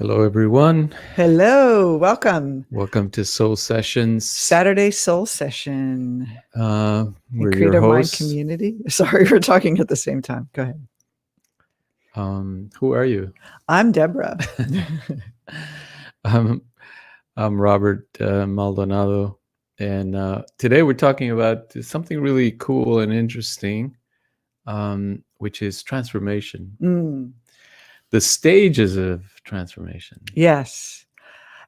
Hello, everyone. Hello, welcome. Welcome to Soul Sessions. Saturday Soul Session We're in your Creative Mind hosts. Community. Sorry, we're talking at the same time. Go ahead. Who are you? I'm Deborah. I'm Robert Maldonado, and today we're talking about something really cool and interesting, which is transformation. The stages of transformation. Yes.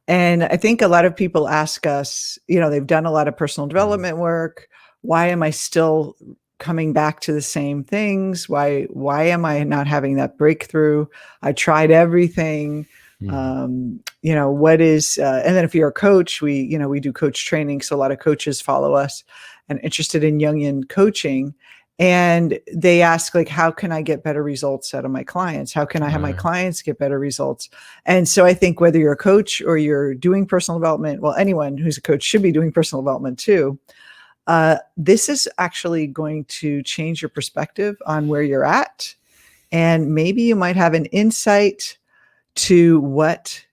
And I think a lot of people ask us, they've done a lot of personal development work. Why am I still coming back to the same things? Why am I not having that breakthrough? I tried everything. What is, and then if you're a coach, we do coach training. So a lot of coaches follow us and interested in Jungian coaching. And they ask, like, how can I get better results out of my clients? How can I have my clients get better results? And so I think whether you're a coach or you're doing personal development, well, anyone who's a coach should be doing personal development too. This is actually going to change your perspective on where you're at. And maybe you might have an insight to what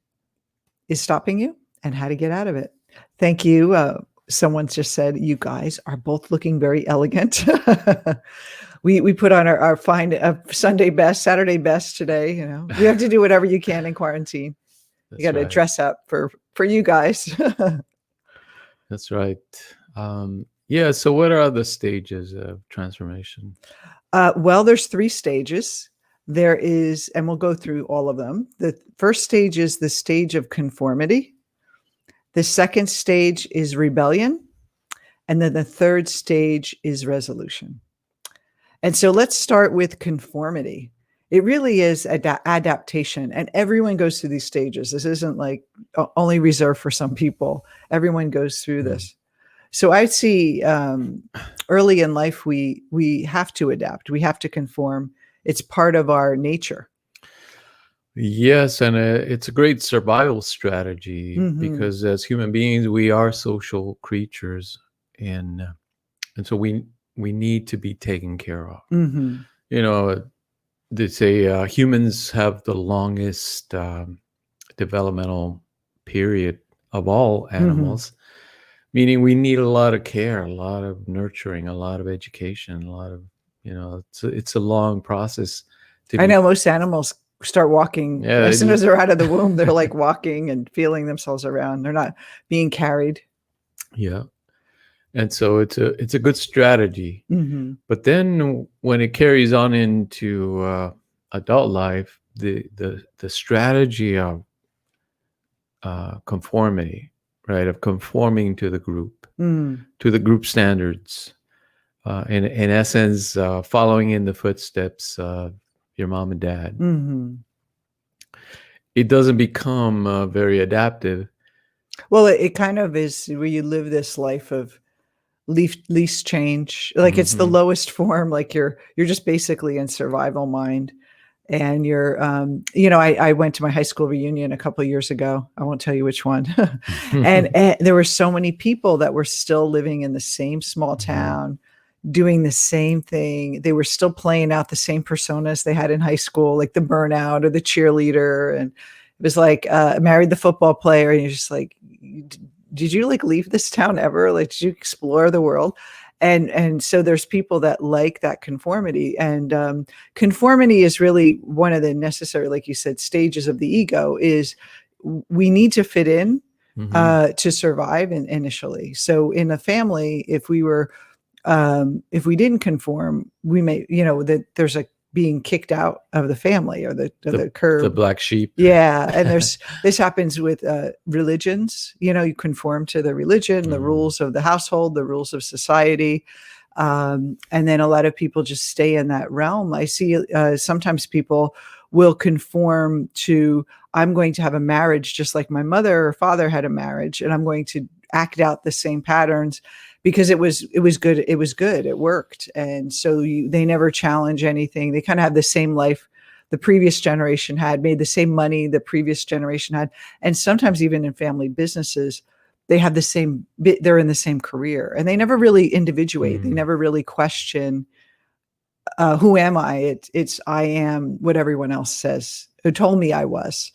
is stopping you and how to get out of it. Thank you. Someone just said, you guys are both looking very elegant. We put on our fine Sunday best, Saturday best today. You have to do whatever you can in quarantine. You got to dress up for you guys. That's right. Yeah. So what are the stages of transformation? Well, there's 3 stages. There is, and we'll go through all of them. The first stage is the stage of conformity. The second stage is rebellion. And then the third stage is resolution. And so let's start with conformity. It really is adaptation, and everyone goes through these stages. This isn't like only reserved for some people. Everyone goes through this. So I see early in life, we have to adapt. We have to conform. It's part of our nature. Yes, and it's a great survival strategy because as human beings, we are social creatures, and so we need to be taken care of. They say humans have the longest developmental period of all animals, meaning we need a lot of care, a lot of nurturing, a lot of education, a lot of, it's a long process. I know most animals start walking as soon as they're out of the womb. They're like walking and feeling themselves around. They're not being carried. Yeah. And so it's a good strategy. But then when it carries on into adult life, the strategy of conformity, right, of conforming to the group, to the group standards, in essence, following in the footsteps of your mom and dad. It doesn't become very adaptive. Well, it kind of is where you live this life of least change. Like it's the lowest form. Like you're just basically in survival mind. And you're, I went to my high school reunion a couple of years ago. I won't tell you which one. and there were so many people that were still living in the same small town, doing the same thing. They were still playing out the same personas they had in high school, like the burnout or the cheerleader. And it was like married the football player. And you're just like, did you like leave this town ever? Like, did you explore the world? And so there's people that like that conformity, and conformity is really one of the necessary, like you said, stages of the ego. Is we need to fit in to survive initially. So in a family, if we didn't conform, we may, that there's a being kicked out of the family or the curb, the black sheep. Yeah. And this happens with religions. You conform to the religion, the rules of the household, the rules of society. And then a lot of people just stay in that realm. I see sometimes people will conform to, I'm going to have a marriage just like my mother or father had a marriage, and I'm going to act out the same patterns because it was good. It was good. It worked. And so they never challenge anything. They kind of have the same life the previous generation had, made the same money the previous generation had. And sometimes even in family businesses, they have the same, they're in the same career, and they never really individuate. They never really question, who am I? It's I am what everyone else says, who told me I was.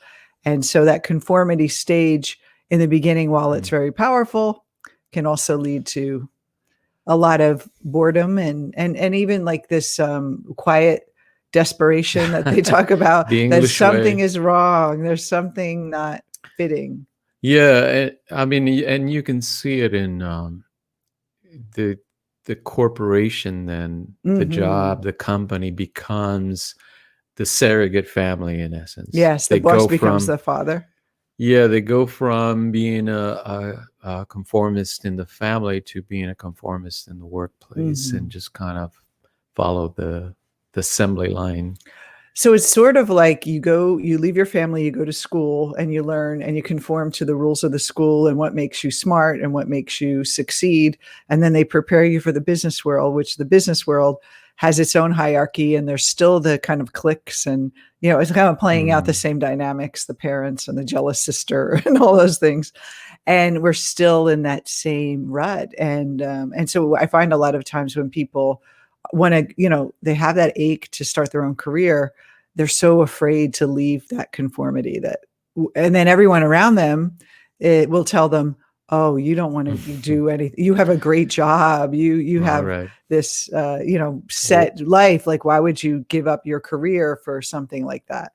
And so that conformity stage in the beginning, while it's very powerful, can also lead to a lot of boredom and even like this quiet desperation that they talk about, The that English something way. is wrong. There's something not fitting. Yeah, I mean, and you can see it in the the corporation. Then the Hmm. job, the company becomes the surrogate family in essence. Yes, the They boss go becomes from the father. Yeah, they go from being a conformist in the family to being a conformist in the workplace, and Hmm. just kind of follow the assembly line. So it's sort of like you leave your family, you go to school and you learn and you conform to the rules of the school and what makes you smart and what makes you succeed. And then they prepare you for the business world, which the business world has its own hierarchy, and there's still the kind of cliques, and it's kind of playing out the Mm, same dynamics, the parents and the jealous sister and all those things. And we're still in that same rut. And so I find a lot of times when people want to, they have that ache to start their own career, they're so afraid to leave that conformity, and then everyone around them, it will tell them, oh, you don't want to do anything, you have a great job, you all have right. this Well, set life, like why would you give up your career for something like that?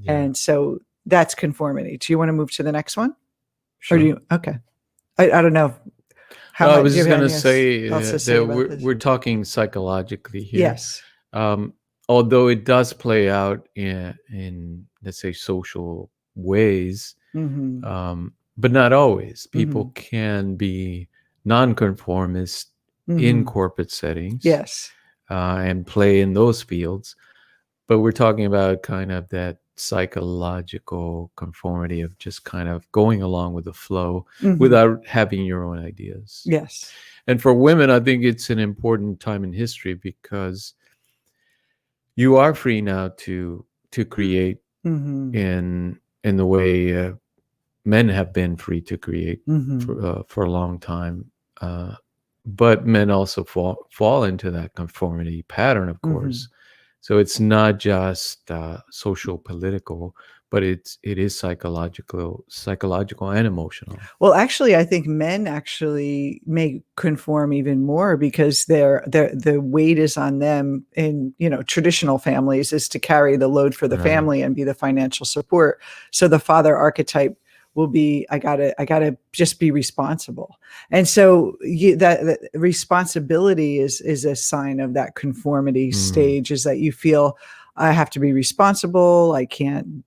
yeah, And so that's conformity. Do you want to move to the next one, or do sure. you? Okay. I don't know how No, I much was do you just have gonna anything else say to say that about we're this? we're talking psychologically here. Yes. Um, Although it does play out in let's say social ways, Hmm. but not always. People Hmm. can be nonconformist in Hmm. corporate settings, Yes. and play in those fields. But we're talking about kind of that psychological conformity of just kind of going along with the flow Hmm. without having your own ideas. Yes. And for women, I think it's an important time in history because you are free now to create Hmm. in the way men have been free to create Hmm. for a long time. Uh, but men also fall into that conformity pattern, of Hmm. course. So it's not just social political, but it is psychological and emotional. Well, actually, I think men actually may conform even more because the weight is on them in, traditional families, is to carry the load for the Right. family and be the financial support. So the father archetype will be, I gotta just be responsible. And so that responsibility is a sign of that conformity Mm, stage, is that you feel I have to be responsible. I can't,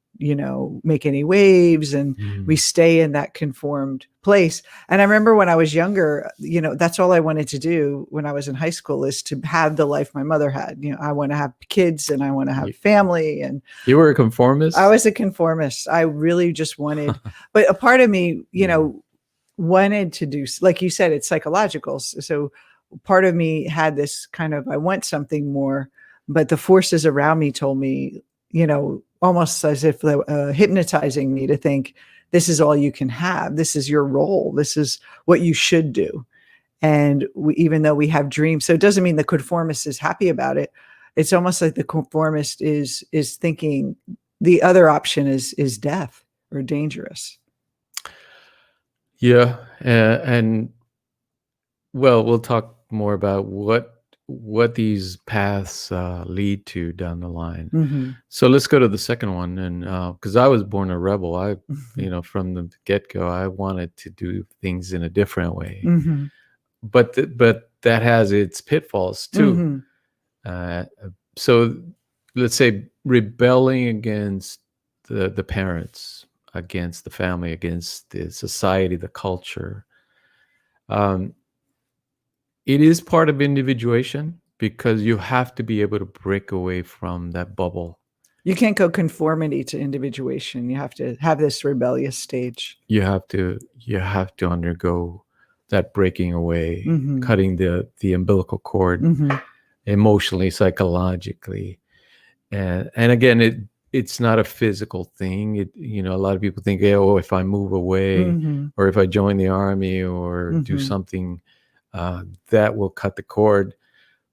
make any waves, and we mm, stay in that conformed place. And I remember when I was younger, that's all I wanted to do when I was in high school, is to have the life my mother had. I want to have kids and I want to have you, family. And you were a I conformist. was a conformist. I really just wanted, but a part of me, Mm, wanted to do, like you said, it's psychological. So part of me had this kind of, I want something more, but the forces around me told me, almost as if they hypnotizing me to think, this is all you can have. This is your role. This is what you should do. And even though we have dreams, so it doesn't mean the conformist is happy about it. It's almost like the conformist is thinking the other option is death or dangerous. yeah, and well, we'll talk more about what these paths lead to down the line. Hmm. So let's go to the second one, and because I was born a rebel, Hmm. from the get go, I wanted to do things in a different way. Hmm. But that has its pitfalls too. Hmm. Uh, so let's say rebelling against the parents, against the family, against the society, the culture. Um, it is part of individuation because you have to be able to break away from that bubble. You can't go conformity to individuation. You have to have this rebellious stage. You have to undergo that breaking away, Hmm. cutting the umbilical cord Hmm. emotionally, psychologically. And again, it's not a physical thing. A lot of people think, oh, if I move away Hmm. or if I join the army or do Hmm. something, that will cut the cord.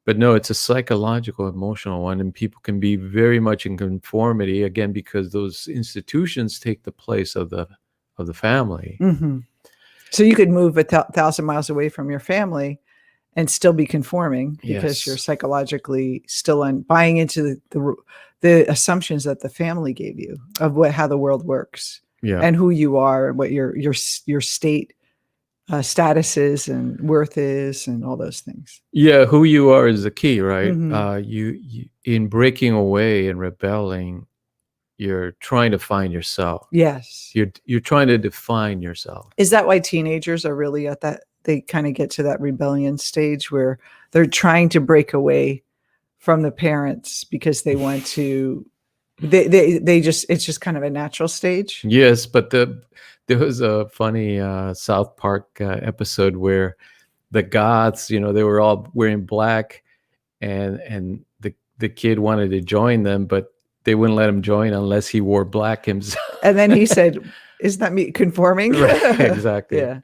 But no, it's a psychological, emotional one, and people can be very much in conformity again because those institutions take the place of the family. Mhm. So you could move a 1,000 miles away from your family and still be conforming because you're Yes. psychologically still buying into the assumptions that the family gave you of how the world works Yeah. and who you are and what your state status is and worth is and all those things. Yeah, who you are is the key, right? Mhm. You in breaking away and rebelling, you're trying to find yourself. Yes. You're trying to define yourself. Is that why teenagers are really at that they kinda get to that rebellion stage where they're trying to break away from the parents because they want to they just it's just kind of a natural stage? Yes, but there was a funny South Park episode where the goths, they were all wearing black, and the kid wanted to join them, but they wouldn't let him join unless he wore black himself. And then he said, "Isn't that me conforming?" Right, exactly. Yeah.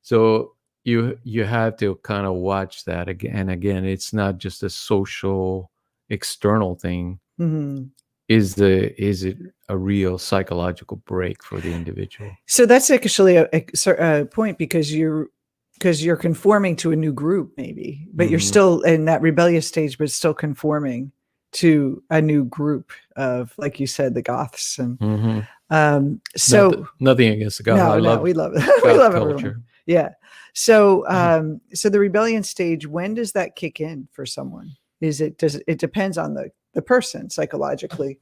So you have to kind of watch that again and again. It's not just a social external thing. Mhm. Is it a real psychological break for the individual? So that's actually a point because you're conforming to a new group maybe, but you're Hmm. still in that rebellious stage, but still conforming to a new group of, like you said, the Goths and, Hmm. so Nothing against the goth. I no, no, love we love we goth love everyone. culture. Yeah. So, so the rebellion stage, when does that kick in for someone? It depends on the person psychologically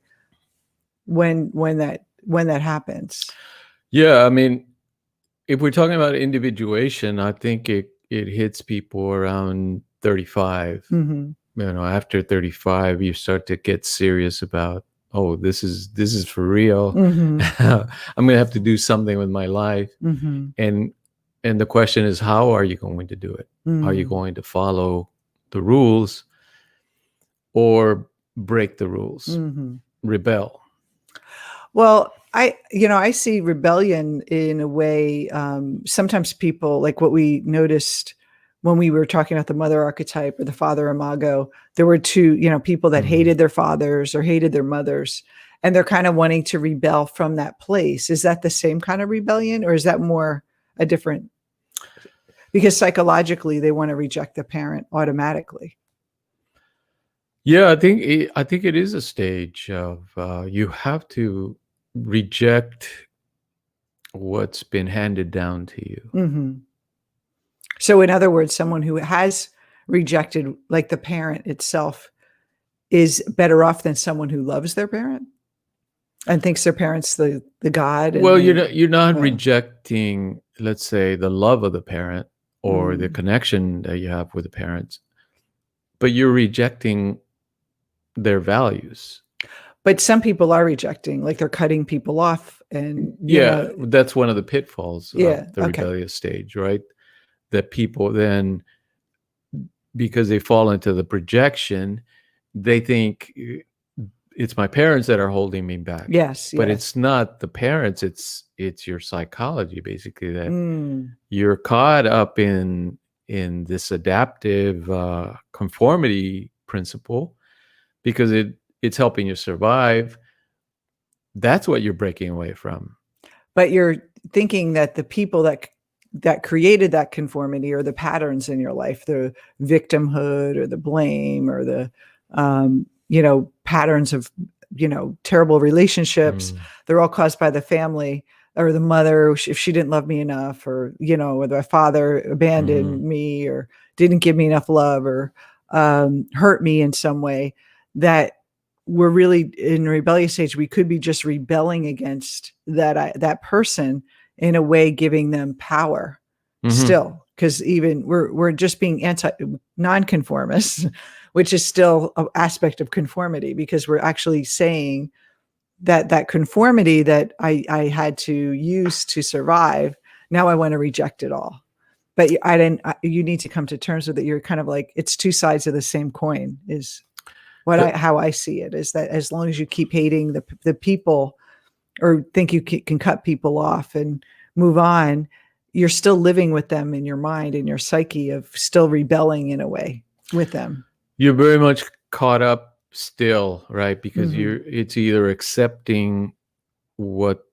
when that happens. Yeah, I mean, if we're talking about individuation, I think it hits people around 35. Mhm. After 35, you start to get serious about, oh, this is for real. Mhm. I'm gonna have to do something with my life. Mhm. And the question is, how are you going to do it? Are you Mm. going to follow the rules or break the rules, Mhm. rebel? Well, I see rebellion in a way, sometimes people like what we noticed when we were talking about the mother archetype or the father imago, there were two, people that Mhm. hated their fathers or hated their mothers, and they're kind of wanting to rebel from that place. Is that the same kind of rebellion, or is that more a different because psychologically they want to reject the parent automatically? Yeah, I think it is a stage of you have to reject what's been handed down to you. Mhm. So in other words, someone who has rejected like the parent itself is better off than someone who loves their parent and thinks their parent's the god and Well, the you're not uh, rejecting, let's say, the love of the parent or the mm. connection that you have with the parents, but you're rejecting their values. But some people are rejecting, like they're cutting people off and, Yeah, that's one of the pitfalls of yeah, the okay. rebellious stage, right? That people then, because they fall into the projection, they think it's my parents that are holding me back. Yes, But yes. it's not the parents, it's your psychology basically, that Mm. you're caught up in this adaptive conformity principle because it's helping you survive. That's what you're breaking away from. But you're thinking that the people that created that conformity or the patterns in your life, the victimhood or the blame or the, patterns of, terrible relationships, Mm. they're all caused by the family or the mother if she didn't love me enough or, or the father Mhm. abandoned me or didn't give me enough love or hurt me in some way that we're really in rebellious stage. We could be just rebelling against that person in a way, giving them power Mhm. still, because even we're just being nonconformists, which is still an aspect of conformity because we're actually saying that conformity that I had to use to survive, now I want to reject it all. But I didn't. You need to come to terms with it. You're kind of like it's two sides of the same coin. Is The how I see it is that as long as you keep hating the people or think you can cut people off and move on, you're still living with them in your mind and your psyche of still rebelling in a way with them. You're very much caught up still, right? Because Mhm. it's either accepting what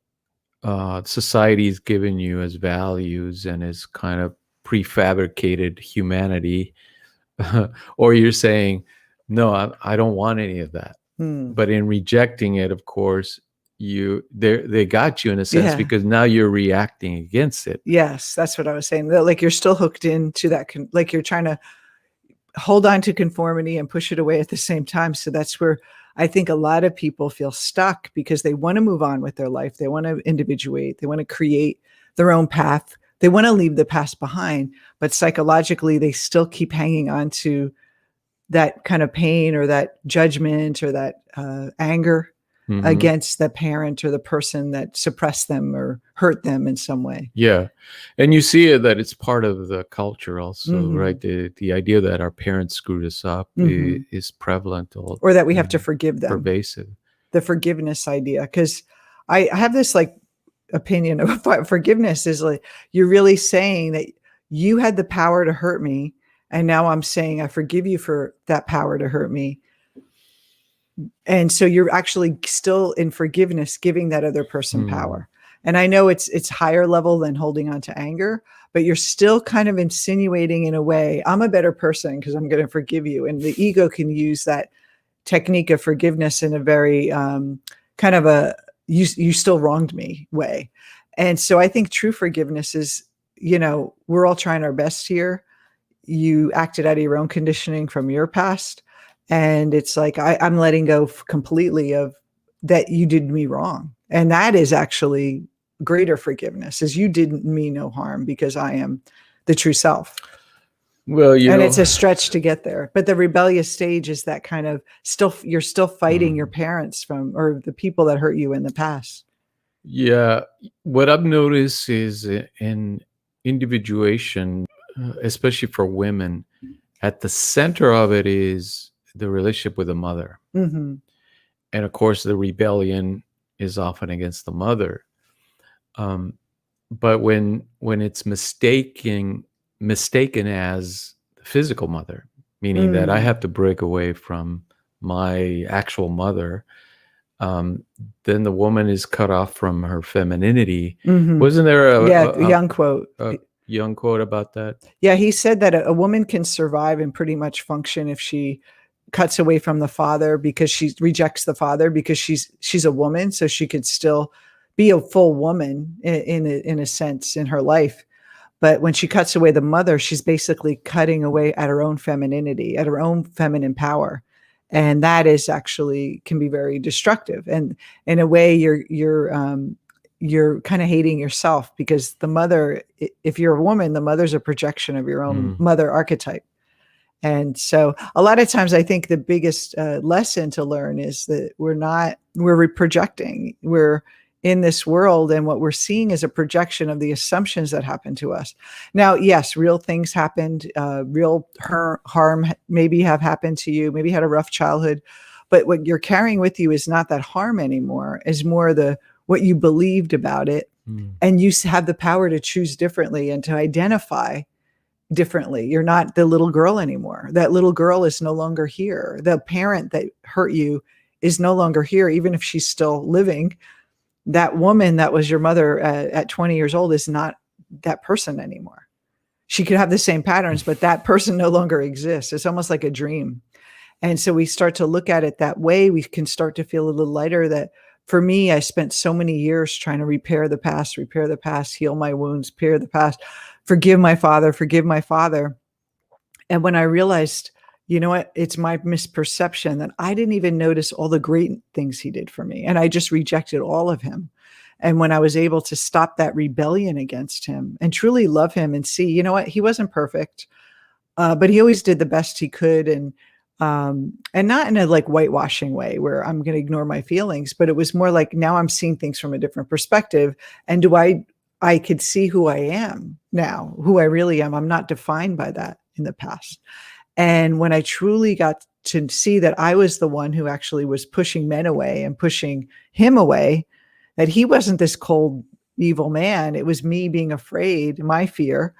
society's given you as values and as kind of prefabricated humanity, or you're saying, no, I don't want any of that. Mm. But in rejecting it, of course, they got you in a sense Yeah. because now you're reacting against it. Yes, that's what I was saying. That, like, you're still hooked into that like, you're trying to hold on to conformity and push it away at the same time. So that's where I think a lot of people feel stuck because they want to move on with their life. They want to individuate. They want to create their own path. They want to leave the past behind, but psychologically, they still keep hanging on to that kind of pain or that judgment or that anger Hmm. against the parent or the person that suppressed them or hurt them in some way. Yeah, and you see it that it's part of the culture also, right? Hmm. The idea that our parents screwed us up Hmm. is prevalent all Or that we have to and forgive them. pervasive. The forgiveness idea, because I have this like opinion of what forgiveness is. Like, you're really saying that you had the power to hurt me, and now I'm saying I forgive you for that power to hurt me. And so you're actually still in forgiveness, giving that other person Hmm. power. And I know it's higher level than holding on to anger, but you're still kind of insinuating in a way, I'm a better person because I'm going to forgive you. And the ego can use that technique of forgiveness in a very kind of a you still wronged me way. And so I think true forgiveness is, we're all trying our best here. You acted out of your own conditioning from your past. And it's like, I'm letting go completely of that you did me wrong. And that is actually greater forgiveness, is you didn't mean no harm because I am the true self. Well, And it's a stretch to get there. But the rebellious stage is that kind of still, you're still fighting your mm, parents from, or the people that hurt you in the past. yeah, what I've noticed is in individuation, especially for women, at the center of it is the relationship with the mother. Hmm. And of course, the rebellion is often against the mother. Um, but when it's mistaken as the physical mother, meaning that I Mm. have to break away from my actual mother, um, then the woman is cut off from her femininity. Hmm. Wasn't there Yeah, the young quote. a young quote about that? Yeah, he said that a woman can survive and pretty much function if she cuts away from the father, because she rejects the father, because she's a woman, so she could still be a full woman in a sense in her life. But when she cuts away the mother, she's basically cutting away at her own femininity, at her own feminine power. And that is actually can be very destructive. And in a way, you're kind of hating yourself, because the mother, if you're a woman, the mother's a projection of your own Mm, mother archetype. And so a lot of times I think the biggest lesson to learn is that we're projecting. We're in this world, and what we're seeing is a projection of the assumptions that happen to us. Now, yes, real things happened, real harm maybe have happened to you, maybe you had a rough childhood, but what you're carrying with you is not that harm anymore, is more the what you believed about it. mm, And you have the power to choose differently and to identify differently. You're not the little girl anymore. That little girl is no longer here. The parent that hurt you is no longer here, even if she's still living. That woman that was your mother at 20 years old is not that person anymore. She could have the same patterns, but that person no longer exists. It's almost like a dream. And so we start to look at it that way. We can start to feel a little lighter. That for me, I spent so many years trying to repair the past, heal my wounds, repair the past, forgive my father, forgive my father. And when I realized, you know what, it's my misperception that I didn't even notice all the great things he did for me. And I just rejected all of him. And when I was able to stop that rebellion against him and truly love him and see, you know what, he wasn't perfect, but he always did the best he could. And not in a like whitewashing way where I'm going to ignore my feelings, but it was more like now I'm seeing things from a different perspective. And I could see who I am now, who I really am. I'm not defined by that in the past. And when I truly got to see that I was the one who actually was pushing men away and pushing him away, that he wasn't this cold, evil man. It was me being afraid, my fear,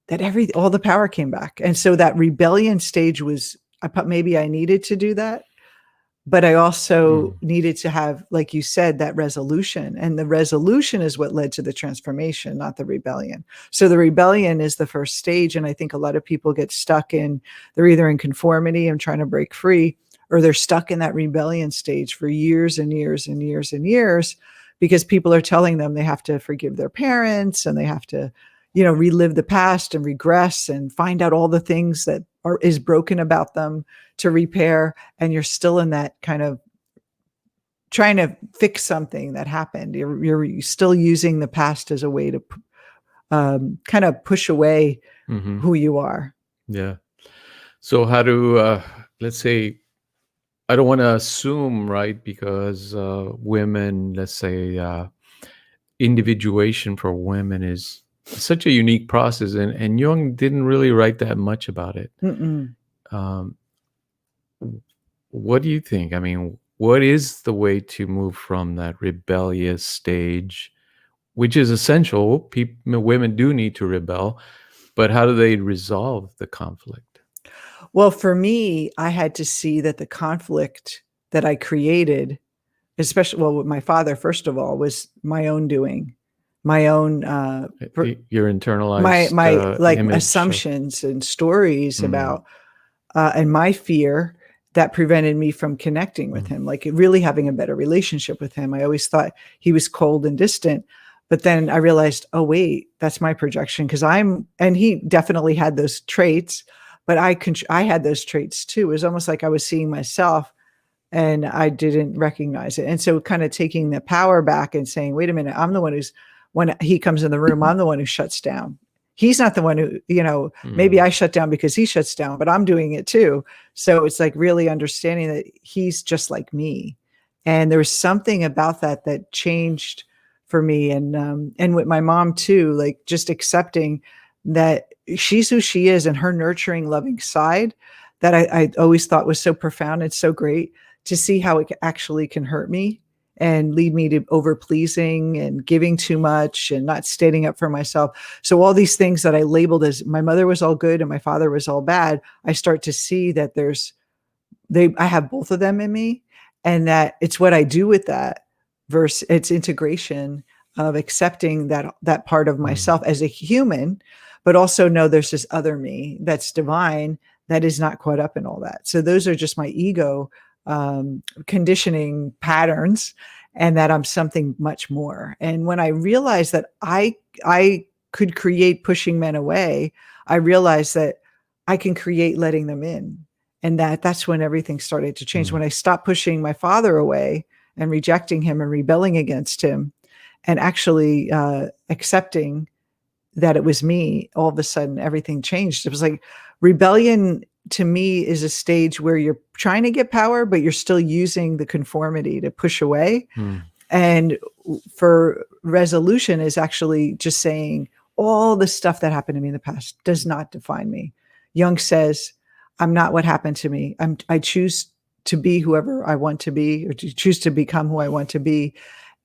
that all the power came back. And so that rebellion stage was maybe I needed to do that, but I also Mm. needed to have, like you said, that resolution. And the resolution is what led to the transformation, not the rebellion. So the rebellion is the first stage. And I think a lot of people get stuck in, they're either in conformity and trying to break free, or they're stuck in that rebellion stage for years and years and years and years, because people are telling them they have to forgive their parents and they have to, relive the past and regress and find out all the things that is broken about them to repair. And you're still in that kind of trying to fix something that happened. You're still using the past as a way to kind of push away Mhm. who you are. Yeah. So how do, let's say, I don't wanna assume, right, because, women, let's say, individuation for women is such a unique process, and Jung didn't really write that much about it. Mm-mm. Um, what do you think? I mean, what is the way to move from that rebellious stage, which is essential? Women do need to rebel, but how do they resolve the conflict? Well, for me, I had to see that the conflict that I created, especially, well, with my father, first of all, was my own doing, my own, Your internalized my like image of. assumptions and stories Mm, about and my fear that prevented me from connecting with mm, him, like really having a better relationship with him. I always thought he was cold and distant. But then I realized, oh, wait, that's my projection because and he definitely had those traits, but I had those traits too. It was almost like I was seeing myself and I didn't recognize it. And so kind of taking the power back and saying, wait a minute, I'm the one who's, when he comes in the room, I'm the one who shuts down. He's not the one who, maybe mm, I shut down because he shuts down, but I'm doing it too. So it's like really understanding that he's just like me. And there was something about that that changed for me. And with my mom too, like just accepting that she's who she is and her nurturing, loving side that I always thought was so profound and so great to see how it actually can hurt me and lead me to over pleasing and giving too much and not standing up for myself. So all these things that I labeled as my mother was all good and my father was all bad, I start to see that I have both of them in me, and that it's what I do with that versus it's integration of accepting that part of mm, myself as a human, but also know there's this other me that's divine that is not caught up in all that. So those are just my ego conditioning patterns, and that I'm something much more. And when I realized that I could create pushing men away, I realized that I can create letting them in, and that's when everything started to change. mm, When I stopped pushing my father away and rejecting him and rebelling against him, and actually accepting that it was me, all of a sudden everything changed. It was like rebellion to me is a stage where you're trying to get power, but you're still using the conformity to push away. mm, And for resolution is actually just saying all the stuff that happened to me in the past does not define me. Jung says, I'm not what happened to me. I choose to be whoever I want to be, or to choose to become who I want to be.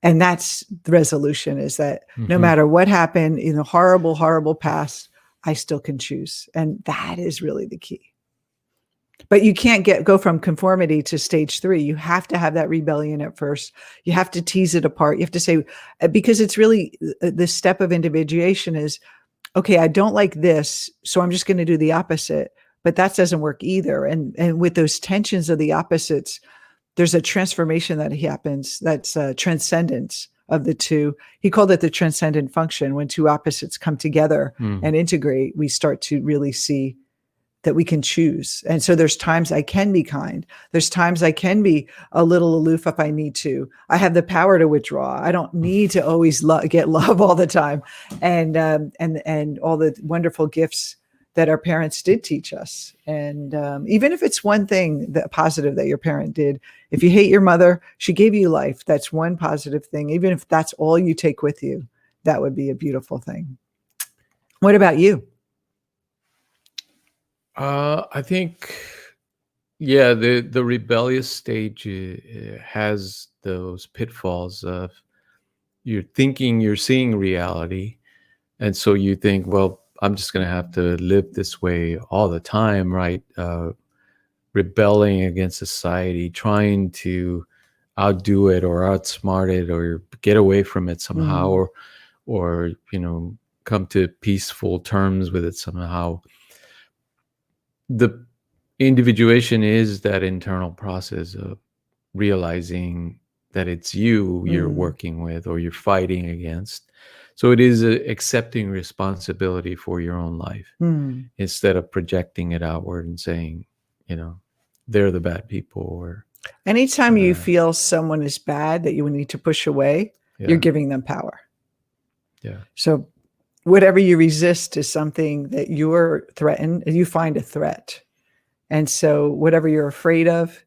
And that's the resolution, is that no mhm. matter what happened in the horrible, horrible past, I still can choose. And that is really the key. But you can't go from conformity to stage 3. You have to have that rebellion at first. You have to tease it apart. You have to say, because it's really the step of individuation is, okay, I don't like this, so I'm just going to do the opposite. But that doesn't work either. And with those tensions of the opposites, there's a transformation that happens. That's transcendence of the two. He called it the transcendent function. When two opposites come together Mm, and integrate, we start to really see that we can choose. And so there's times I can be kind. There's times I can be a little aloof if I need to. I have the power to withdraw. I don't need to always get love all the time. And all the wonderful gifts that our parents did teach us. And even if it's one thing that positive that your parent did, if you hate your mother, she gave you life. That's one positive thing. Even if that's all you take with you, that would be a beautiful thing. What about you? I think, yeah, the rebellious stage has those pitfalls of you're thinking you're seeing reality, and so you think, well, I'm just gonna have to live this way all the time, right? rebelling against society, trying to outdo it or outsmart it or get away from it somehow, Mm, or come to peaceful terms with it somehow. The individuation is that internal process of realizing that it's you're mm, working with or you're fighting against. So it is accepting responsibility for your own life mm. instead of projecting it outward and saying, you know, they're the bad people or Anytime you uh, feel someone is bad that you need to push away, you're yeah, giving them power. yeah, So whatever you resist is something that you're threatened, you find a threat. And so whatever you're afraid of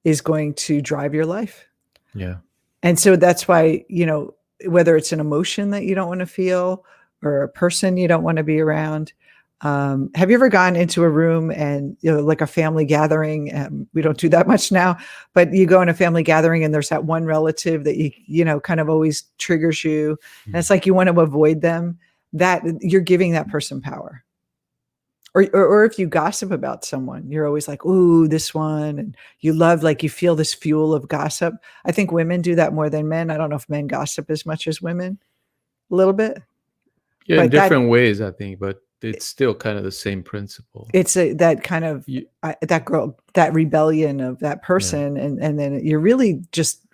is going to drive your life. yeah. And so that's why, whether it's an emotion that you don't want to feel or a person you don't want to be around. Have you ever gone into a room and, like a family gathering? We don't do that much now, but you go in a family gathering and there's that one relative that kind of always triggers you. And it's like you want to avoid them, that you're giving that person power. Or if you gossip about someone, you're always like, "Ooh, this one," and you love, like, you feel this fuel of gossip. I think women do that more than men. I don't know if men gossip as much as women, a little bit, Yeah, in but that different ways, I think, but it's still kind of the same principle. it's that kind of You, that girl, that rebellion of that yeah, person, and then you're really just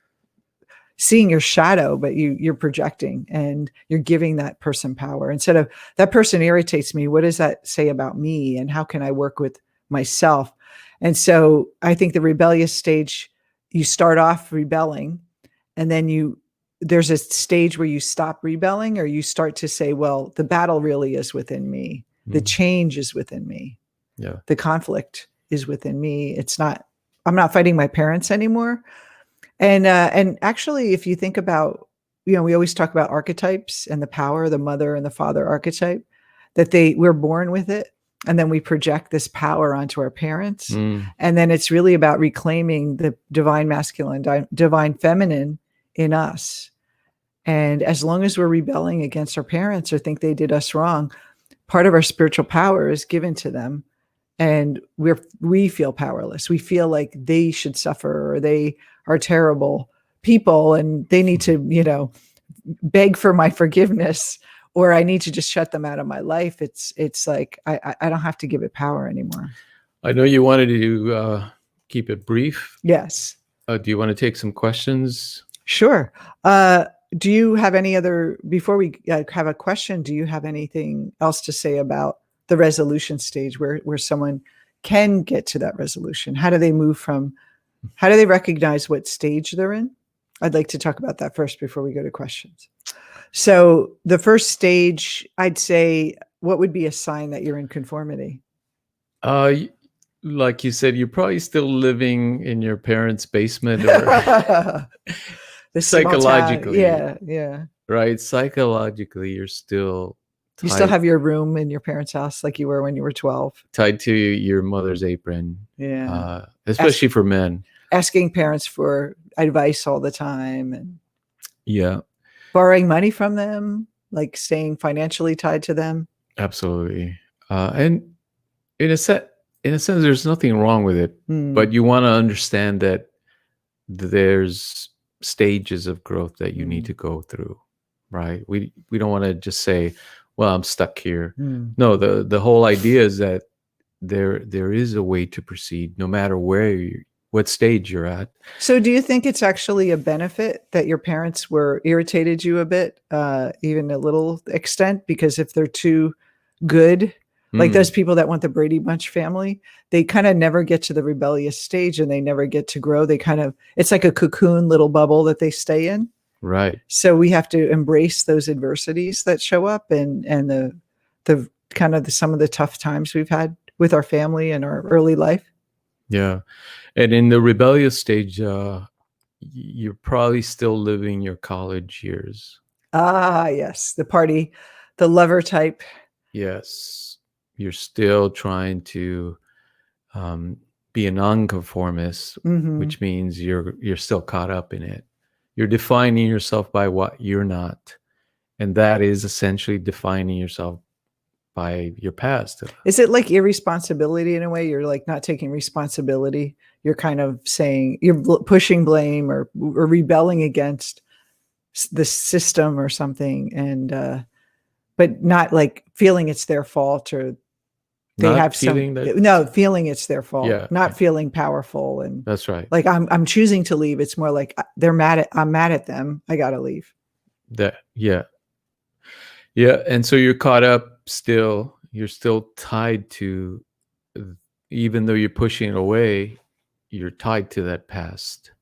seeing your shadow, but you're projecting and you're giving that person power instead of that person irritates me. What does that say about me? And how can I work with myself? And so I think the rebellious stage, you start off rebelling and then there's a stage where you stop rebelling or you start to say, well, the battle really is within me. The mm, change is within me. yeah, The conflict is within me. I'm not fighting my parents anymore. And actually, if you think about, we always talk about archetypes and the power, the mother and the father archetype, that we're born with it, and then we project this power onto our parents, mm, and then it's really about reclaiming the divine masculine, divine feminine in us. And as long as we're rebelling against our parents or think they did us wrong, part of our spiritual power is given to them, and we feel powerless. We feel like they should suffer or they are terrible people and they need to, beg for my forgiveness, or I need to just shut them out of my life. It's like I don't have to give it power anymore. I know you wanted to keep it brief. Yes. Do you want to take some questions? Sure. Do you have any other, before we have a question, do you have anything else to say about the resolution stage where someone can get to that resolution? How do they recognize what stage they're in? I'd like to talk about that first before we go to questions. So the first stage, I'd say, what would be a sign that you're in conformity? Y- like you said, you're probably still living in your parents' basement or The small town. psychologically, Yeah, yeah. right? Psychologically, you're still You still tied have your room in your parents' house like you were when you were 12. tied to your mother's apron, Yeah. Ask, especially for men. asking parents for advice all the time and Yeah, borrowing money from them, like staying financially tied to them. absolutely. And in a set, in a sense, there's nothing wrong with it, but Mm, you want to understand that there's stages of growth that you need mm, to go through, right? We don't want to just say, well, I'm stuck here. mm. No, the whole idea is that there is a way to proceed no matter what stage you're at. So do you think it's actually a benefit that your parents were irritated you a bit, even a little extent? Because if they're too good, like those Mm, people that want the Brady Bunch family, they kind of never get to the rebellious stage and they never get to grow. It's like a cocoon little bubble that they stay in. right. So we have to embrace those adversities that show up, and the kind of some of the tough times we've had with our family and our early life. Yeah. And in the rebellious stage, you're probably still living your college years. Ah, yes, the lover type. Yes. You're still trying to um, be a nonconformist, Mhm. which means you're still caught up in it. You're defining yourself by what you're not, and that is essentially defining yourself by your past. Is it like irresponsibility in a way? You're like not taking responsibility. You're kind of saying you're pushing blame or rebelling against the system or something, and but not like feeling it's their fault or they Not have feeling that. no feeling it's their fault, Yeah, not feeling powerful and that's right. like I'm choosing to leave. It's more like I'm mad at them. I gotta leave. That, yeah. Yeah, and so you're caught up still. You're still tied to, even though you're pushing it away, you're tied to that past.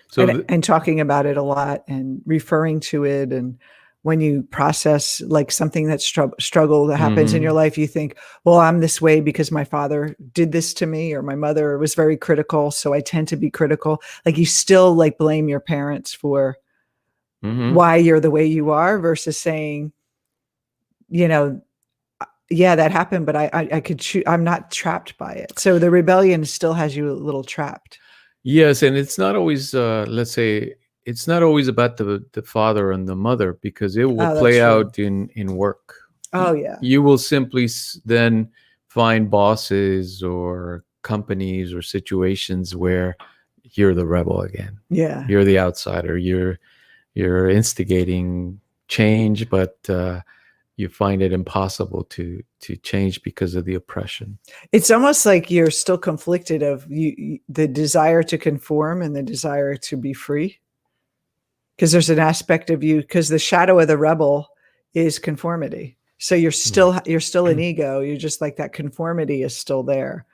So And talking about it a lot and referring to it. And when you process like something that's struggle that happens in your life, you think, well, I'm this way because my father did this to me or my mother was very critical. So I tend to be critical. Like you still like blame your parents for why you're the way you are versus saying, you know, yeah, that happened, but I could choose. I'm not trapped by it. So the rebellion still has you a little trapped. yes, and it's not always, let's say, it's not always about the father and the mother, because it will Oh, that's play true. out in work. Oh, yeah. You will simply then find bosses or companies or situations where you're the rebel again. Yeah. You're the outsider. You're instigating change, but you find it impossible to change because of the oppression. It's almost like you're still conflicted of the desire to conform and the desire to be free. Because there's an aspect of you, because the shadow of the rebel is conformity. So you're still an ego. You're just like that conformity is still there.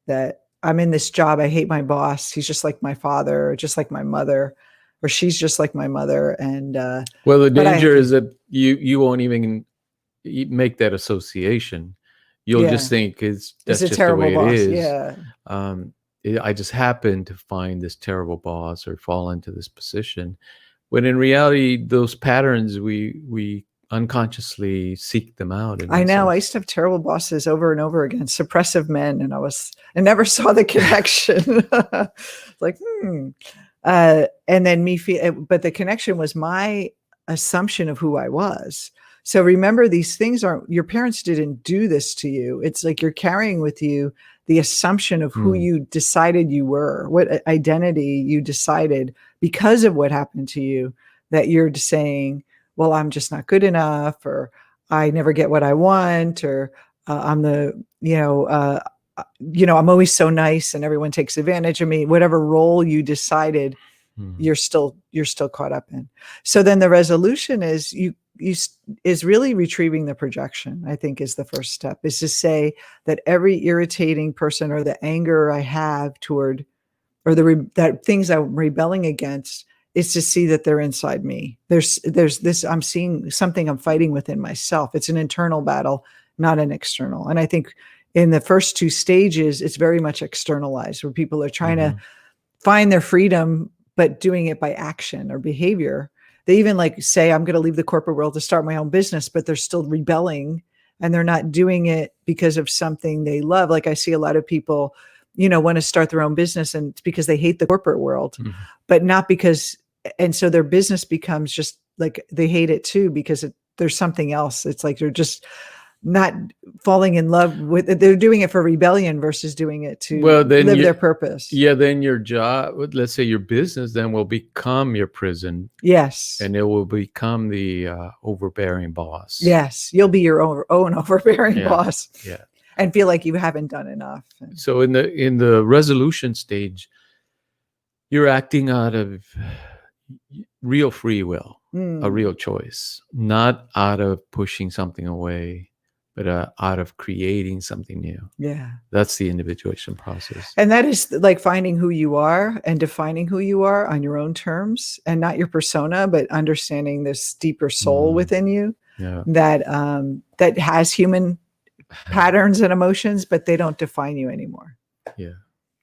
That I'm in this job. I hate my boss. He's just like my father, or just like my mother, or she's just like my mother. And well, the danger is that you won't even make that association. You'll just think that's just the way it is. Yeah. I just happen to find this terrible boss or fall into this position, when in reality, those patterns we unconsciously seek them out. I know. I used to have terrible bosses over and over again, suppressive men, and I never saw the connection. Like, and then but the connection was my assumption of who I was. So remember, these things your parents didn't do this to you. It's like you're carrying with you the assumption of who you decided you were, what identity you decided because of what happened to you, that you're saying, well, I'm just not good enough, or I never get what I want, or I'm I'm always so nice and everyone takes advantage of me. Whatever role you decided, you're still caught up in. So then the resolution is is really retrieving the projection, I think, is the first step, is to say that every irritating person or the anger I have toward, or that things I'm rebelling against, is to see that they're inside me. There's this, I'm seeing something I'm fighting within myself. It's an internal battle, not an external. And I think in the first two stages, it's very much externalized, where people are trying to find their freedom, but doing it by action or behavior. They even like say, I'm going to leave the corporate world to start my own business, but they're still rebelling, and they're not doing it because of something they love. Like I see a lot of people, want to start their own business, and it's because they hate the corporate world, but not because, and so their business becomes just like, they hate it too, because there's something else. It's like, they're just not falling in love with it. They're doing it for rebellion versus doing it to live their purpose. Yeah. Then your job, let's say your business, then will become your prison. Yes. And it will become the overbearing boss. Yes. You'll be your own overbearing boss. Yeah. And feel like you haven't done enough. So in the resolution stage, you're acting out of real free will, a real choice, not out of pushing something away, but out of creating something new. Yeah. That's the individuation process. And that is like finding who you are and defining who you are on your own terms, and not your persona, but understanding this deeper soul within you that has human patterns and emotions, but they don't define you anymore. Yeah.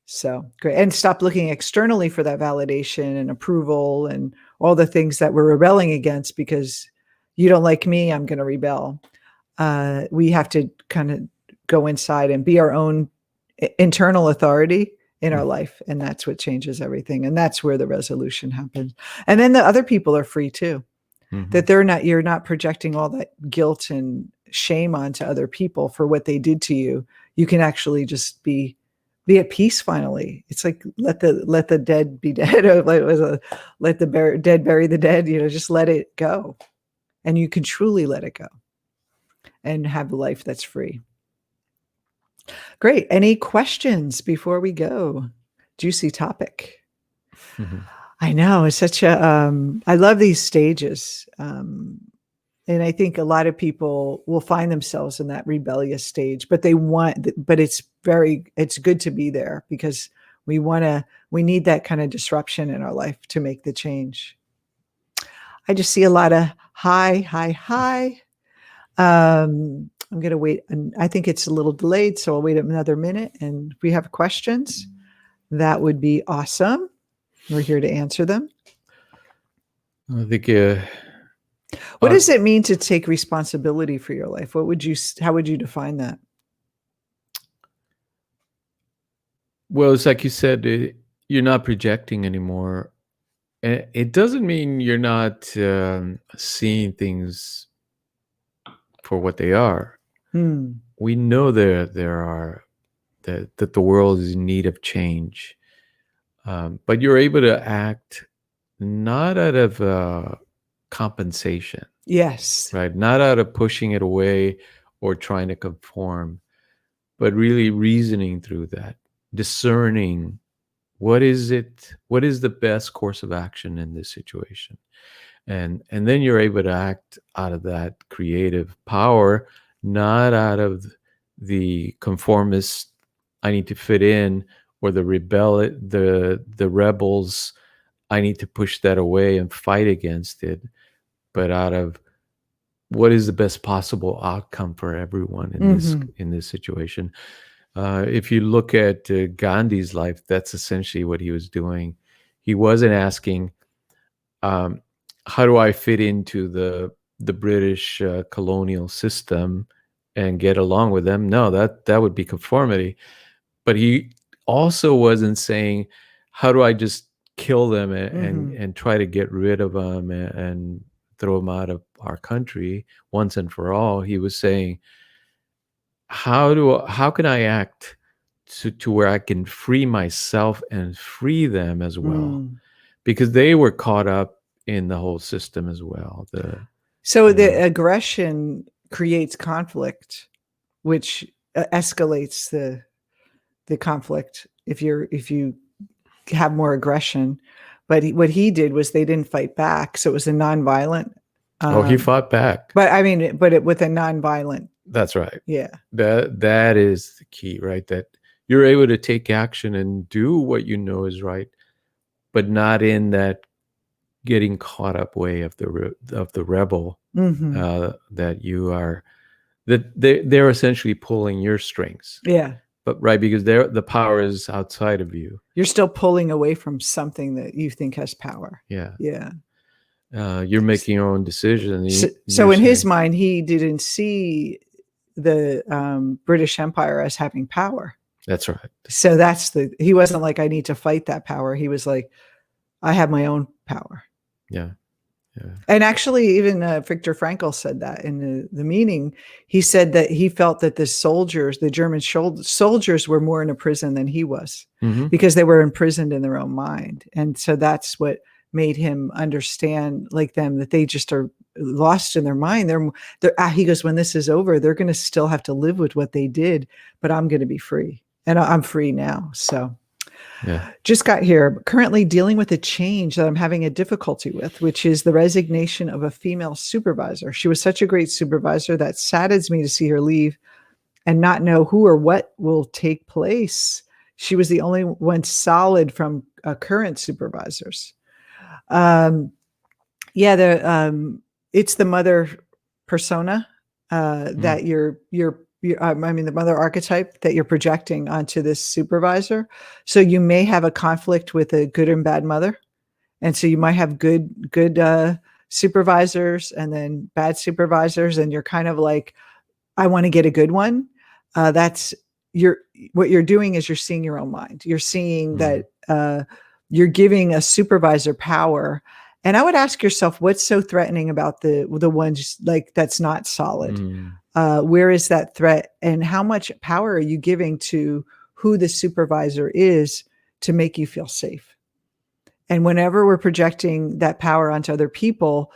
So great. And stop looking externally for that validation and approval and all the things that we're rebelling against. Because you don't like me, I'm going to rebel. We have to kind of go inside and be our own internal authority in our life. And that's what changes everything. And that's where the resolution happens. And then the other people are free too, that you're not projecting all that guilt and shame onto other people for what they did to you, you can actually just be at peace finally. It's like let the dead be dead, or let the dead bury the dead. Just let it go, and you can truly let it go and have a life that's free. Great. Any questions before we go? Juicy topic. I know, it's such a I love these stages. And I think a lot of people will find themselves in that rebellious stage, but it's good to be there, because we need that kind of disruption in our life to make the change. I just see a lot of hi. I'm going to wait. And I think it's a little delayed, so I'll wait another minute. And if we have questions, that would be awesome. We're here to answer them. I think. What does it mean to take responsibility for your life? How would you define that? Well, it's like you said, you're not projecting anymore. It doesn't mean you're not seeing things for what they are. We know that the world is in need of change, but you're able to act not out of compensation. Yes. Right. Not out of pushing it away or trying to conform, but really reasoning through that, discerning what is the best course of action in this situation. And then you're able to act out of that creative power, not out of the conformist, I need to fit in, or the rebels, I need to push that away and fight against it, but out of what is the best possible outcome for everyone in this situation. If you look at Gandhi's life, that's essentially what he was doing. He wasn't asking, how do I fit into the British colonial system and get along with them? No, that would be conformity. But he also wasn't saying, how do I just kill them and try to get rid of them and throw them out of our country once and for all. He was saying, how can I act to where I can free myself and free them as well? Because they were caught up in the whole system as well. The aggression creates conflict, which escalates the conflict if you have more aggression. But what he did was they didn't fight back, so it was a nonviolent. He fought back. But with a nonviolent. That's right. Yeah. That is the key, right? That you're able to take action and do what you know is right, but not in that getting caught up way of the rebel that you are. That they're essentially pulling your strings. Yeah. But right, because the power is outside of you. You're still pulling away from something that you think has power. Yeah. Yeah. You're making your own decisions. So in his mind, he didn't see the British Empire as having power. That's right. So he wasn't like, I need to fight that power. He was like, I have my own power. Yeah. Yeah. And actually, even Viktor Frankl said that in the meeting. He said that he felt that the German soldiers were more in a prison than he was, because they were imprisoned in their own mind. And so that's what made him understand, like them, that they just are lost in their mind. He goes, when this is over, they're going to still have to live with what they did, but I'm going to be free, and I'm free now. So. Yeah. Just got here. Currently dealing with a change that I'm having a difficulty with, which is the resignation of a female supervisor. She was such a great supervisor that saddens me to see her leave and not know who or what will take place. She was the only one solid from current supervisors. It's the mother persona that the mother archetype that you're projecting onto this supervisor. So you may have a conflict with a good and bad mother. And so you might have good supervisors and then bad supervisors. And you're kind of like, I want to get a good one. What you're doing is you're seeing your own mind. You're seeing that you're giving a supervisor power, And I would ask yourself, what's so threatening about the ones like that's not solid? Mm. Where is that threat, and how much power are you giving to who the supervisor is to make you feel safe? And whenever we're projecting that power onto other people,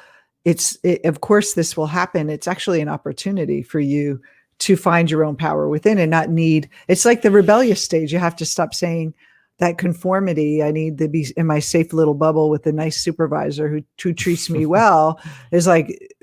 of course, this will happen. It's actually an opportunity for you to find your own power within and not need, it's like the rebellious stage. You have to stop saying that conformity. I need to be in my safe little bubble with a nice supervisor who treats me well, is like,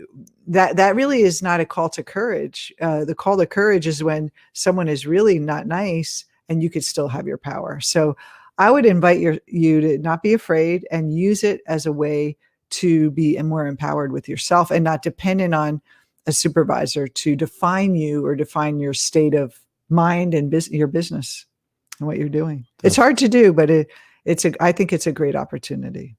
that really is not a call to courage. The call to courage is when someone is really not nice and you could still have your power. So I would invite you to not be afraid and use it as a way to be more empowered with yourself and not dependent on a supervisor to define you or define your state of mind and your business and what you're doing. It's That's hard to do, but I think it's a great opportunity.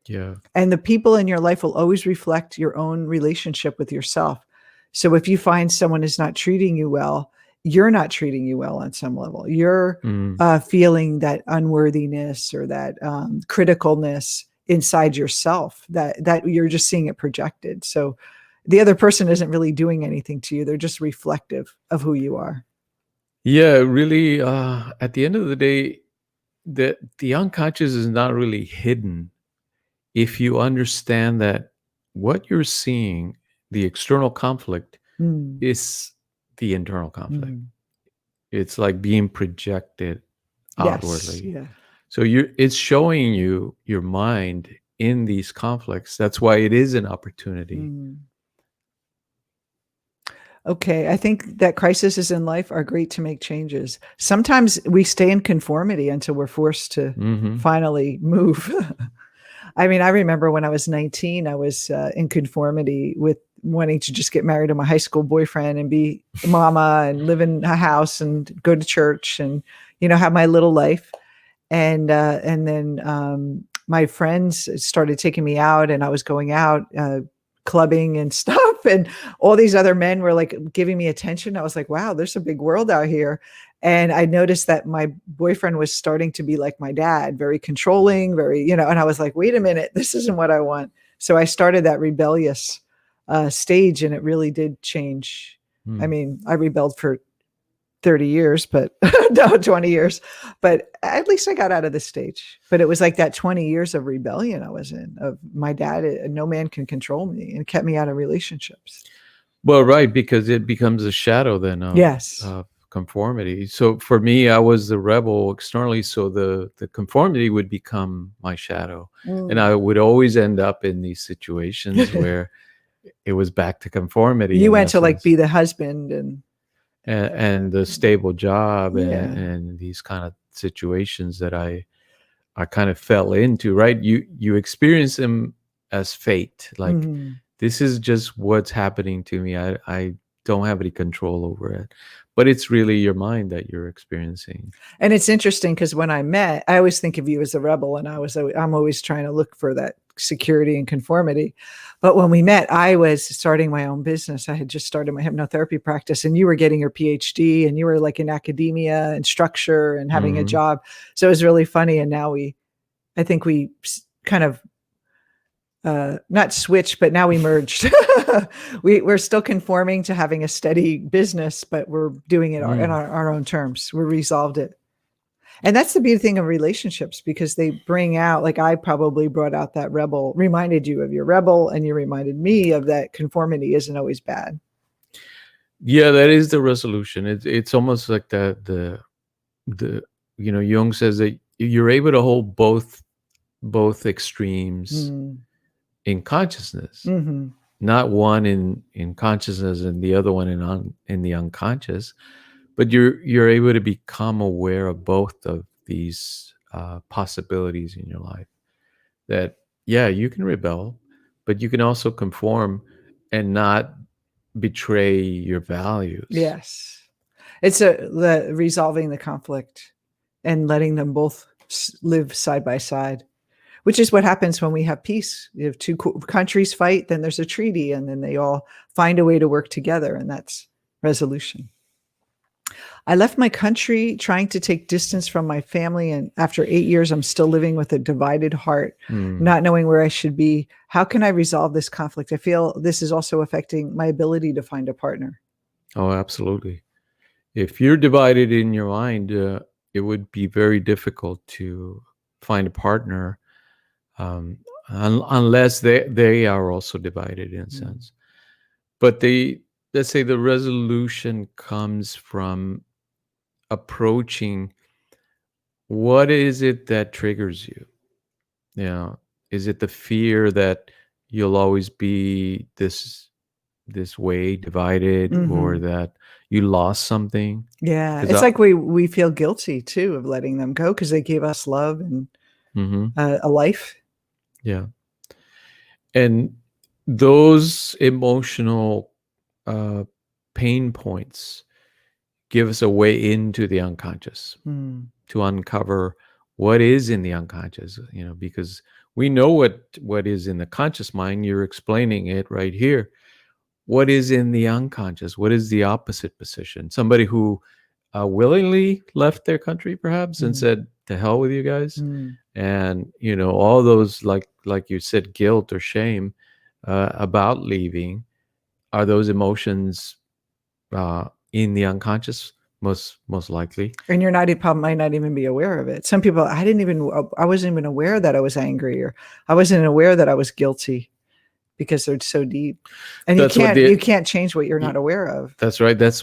yeah. And the people in your life will always reflect your own relationship with yourself. So if you find someone is not treating you well, you're not treating you well on some level. You're Mm. feeling that unworthiness or that criticalness inside yourself, that you're just seeing it projected. So the other person isn't really doing anything to you. They're just reflective of who you are. Yeah, really, at the end of the day, the unconscious is not really hidden if you understand that what you're seeing, the external conflict, Mm, is the internal conflict. mm. It's like being projected Yes. outwardly. Yeah. So it's showing you your mind in these conflicts. That's why it is an opportunity. Mm. Okay, I think that crises in life are great to make changes. Sometimes we stay in conformity until we're forced to Mhm. finally move. I mean, I remember when I was 19, I was in conformity with wanting to just get married to my high school boyfriend and be a mama and live in a house and go to church and, have my little life. And then my friends started taking me out, and I was going out clubbing and stuff, and all these other men were like giving me attention. I was like, wow, there's a big world out here. And I noticed that my boyfriend was starting to be like my dad, very controlling, very, and I was like, wait a minute, this isn't what I want. So I started that rebellious stage, and it really did change. I Mm. mean, I rebelled for 30 years, but no, 20 years. But at least I got out of the stage. But it was like that 20 years of rebellion I was in, of my dad, no man can control me, and kept me out of relationships. Well, right, because it becomes a shadow then Yes. of conformity. So for me, I was the rebel externally, so the conformity would become my shadow, and Mm. I would always end up in these situations where it was back to conformity You in went to like essence, be the husband and and the stable job yeah. and these kind of situations that I kind of fell into. Right, you experience them as fate, like Mhm. this is just what's happening to me. I don't have any control over it, but it's really your mind that you're experiencing. And it's interesting because when I always think of you as a rebel, and I'm always trying to look for that security and conformity. But when we met, I was starting my own business. I had just started my hypnotherapy practice, and you were getting your PhD, and you were like in academia and structure and having a Mhm. job. So it was really funny. And now I think we kind of not switched, but now we merged. We're still conforming to having a steady business, but we're doing it in Mm. our own terms. We resolved it. And that's the beauty thing of relationships, because they bring out, like I probably brought out that rebel, reminded you of your rebel, and you reminded me of that conformity isn't always bad. Yeah, that is the resolution. It's almost like the Jung says that you're able to hold both extremes Mm. in consciousness, Hmm. not one in consciousness and the other one in the unconscious, but you're able to become aware of both of these possibilities in your life. That yeah, you can rebel, but you can also conform and not betray your values. Yes. It's the resolving the conflict and letting them both live side by side, which is what happens when we have peace. If two countries fight, then there's a treaty, and then they all find a way to work together, and that's resolution. I left my country trying to take distance from my family. And after 8 years, I'm still living with a divided heart, Mm. not knowing where I should be. How can I resolve this conflict? I feel this is also affecting my ability to find a partner. Oh, absolutely. If you're divided in your mind, it would be very difficult to find a partner, um, unless they are also divided in a Mm. sense. But let's say the resolution comes from approaching what is it that triggers you. Is it the fear that you'll always be this way divided, or Hmm. that you lost something? Yeah. Because It's like we feel guilty too of letting them go because they gave us love and Mhm. a life. Yeah. And those emotional uh, pain points give us a way into the unconscious Mm. to uncover what is in the unconscious, because we know what is in the conscious mind. You're explaining it right here. What is in the unconscious? What is the opposite position? Somebody who willingly left their country, perhaps, and Mm. said, "To hell with you guys," Mm. and all those, like you said, guilt or shame about leaving. Are those emotions in the unconscious? Most likely. And you're not, probably might not even be aware of it. Some people, I wasn't even aware that I was angry, or I wasn't aware that I was guilty because they're so deep. And That's what you the can't change what you're not y- aware of. that's right. That's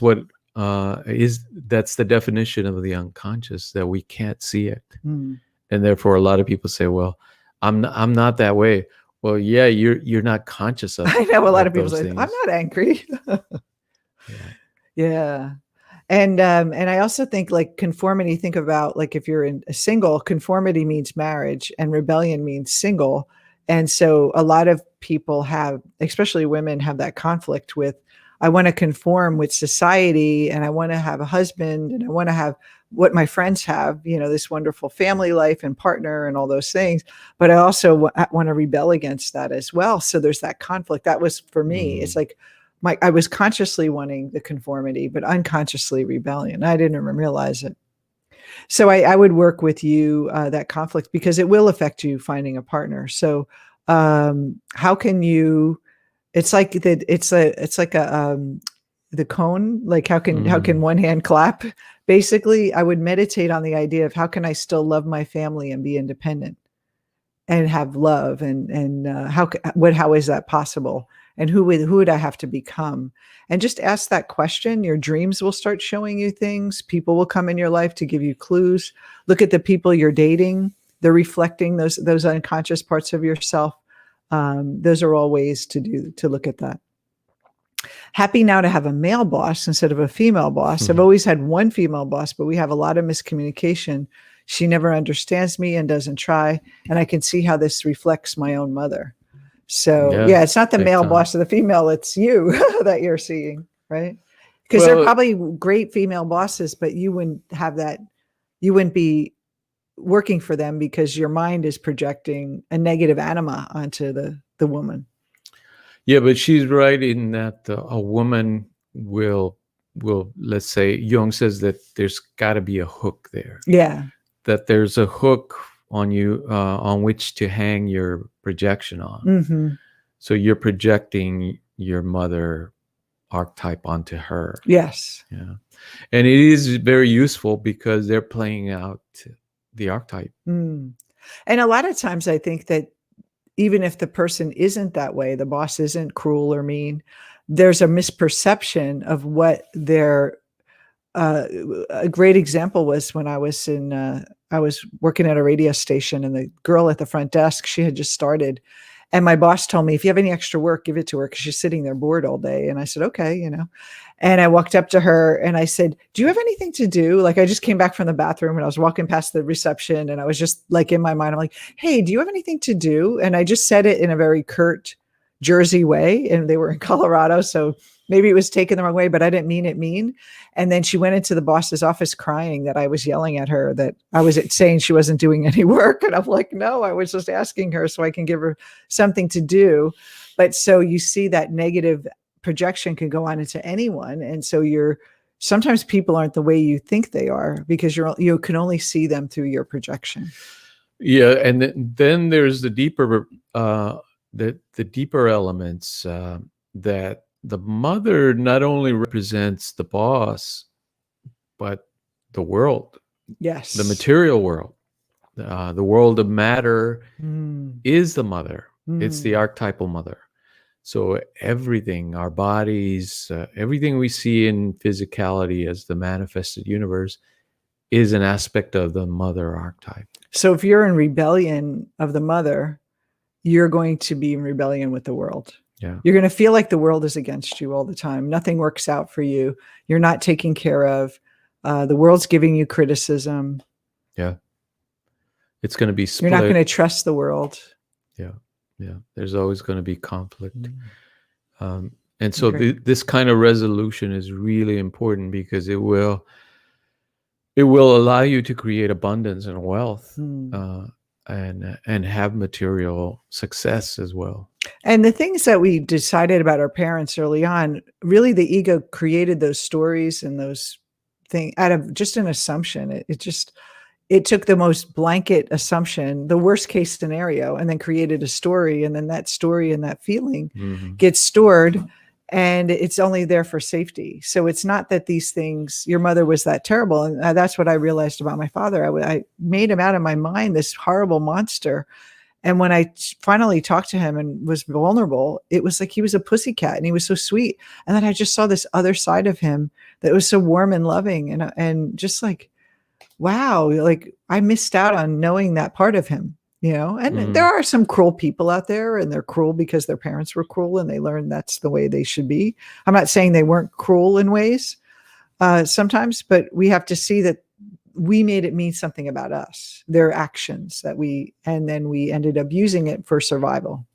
the definition of the unconscious, that we can't see it. Mm. And therefore a lot of people say, well, I'm not that way. Well, yeah, you're not conscious I know a lot of people those say, "I'm things. not angry." Yeah. Yeah. And I also think like conformity, think about like if you're in a single, conformity means marriage and rebellion means single. And so a lot of people have, especially women, have that conflict with, I want to conform with society and I want to have a husband and I want to have what my friends have, this wonderful family life and partner and all those things. But I also want to rebel against that as well. So there's that conflict. That was for me. It's Mm. like, I was consciously wanting the conformity, but unconsciously rebellion. I didn't even realize it. So I would work with you, that conflict, because it will affect you finding a partner. So how can you? It's like that. It's like a the cone. Like how can Mm. one hand clap? Basically, I would meditate on the idea of how can I still love my family and be independent and have love, and how is that possible, and who would I have to become, and just ask that question. Your dreams will start showing you things. People will come in your life to give you clues. Look at the people you're dating. They're reflecting those unconscious parts of yourself. Those are all ways to look at that. Happy now to have a male boss instead of a female boss. I've always had one female boss, but we have a lot of miscommunication. She never understands me and doesn't try. And I can see how this reflects my own mother. So, Yeah, yeah, it's not the big male time. boss or the female, it's you that you're seeing, right? Because they're Well, probably great female bosses, but you wouldn't be working for them because your mind is projecting a negative anima onto the woman. yeah, but she's right in that a woman will, let's say, Jung says that there's got to be a hook there. Yeah. That there's a hook on you, on which to hang your projection on. Hmm. So you're projecting your mother archetype onto her. Yes. Yeah. And it is very useful because they're playing out the archetype. Mm. And a lot of times I think that even if the person isn't that way, the boss isn't cruel or mean, there's a misperception of what their uh, a great example was when I was working at a radio station, and the girl at the front desk, she had just started, and my boss told me, if you have any extra work, give it to her because she's sitting there bored all day. And I said, okay. And I walked up to her and I said, do you have anything to do? Like, I just came back from the bathroom and I was walking past the reception and I was just like, in my mind, I'm like, hey, do you have anything to do? And I just said it in a very curt Jersey way. And they were in Colorado. So maybe it was taken the wrong way, but I didn't mean it mean. And then she went into the boss's office crying that I was yelling at her, that I was saying she wasn't doing any work. And I'm like, no, I was just asking her so I can give her something to do. But so you see that negative projection can go on into anyone. And so you're sometimes people aren't the way you think they are because you can only see them through your projection. Yeah, and then there's the deeper the deeper elements that the mother not only represents the boss, but the world, Yes. the material world, the world of matter Mm. is the mother. It's the Mm. archetypal mother. So everything, our bodies, everything we see in physicality as the manifested universe is an aspect of the mother archetype. So if you're in rebellion of the mother, you're going to be in rebellion with the world. Yeah. You're going to feel like the world is against you all the time. Nothing works out for you. You're not taken care of. The world's giving you criticism. Yeah. It's going to be split. You're not going to trust the world. Yeah. Yeah. There's always going to be conflict. Mm. And so this kind of resolution is really important because it will allow you to create abundance and wealth, and have material success as well. And the things that we decided about our parents early on, really the ego created those stories and those things out of just an assumption. It took the most blanket assumption, the worst case scenario, and then created a story. And then that story and that feeling gets stored, and it's only there for safety. So it's not that these things, your mother was that terrible. And that's what I realized about my father. I made him out of my mind, this horrible monster. And when I finally talked to him and was vulnerable, it was like he was a pussycat and he was so sweet. And then I just saw this other side of him that was so warm and loving, and just like, wow, like I missed out on knowing that part of him, and there are some cruel people out there, and they're cruel because their parents were cruel and they learned that's the way they should be. I'm not saying they weren't cruel in ways sometimes, but we have to see that we made it mean something about us, their actions and then we ended up using it for survival.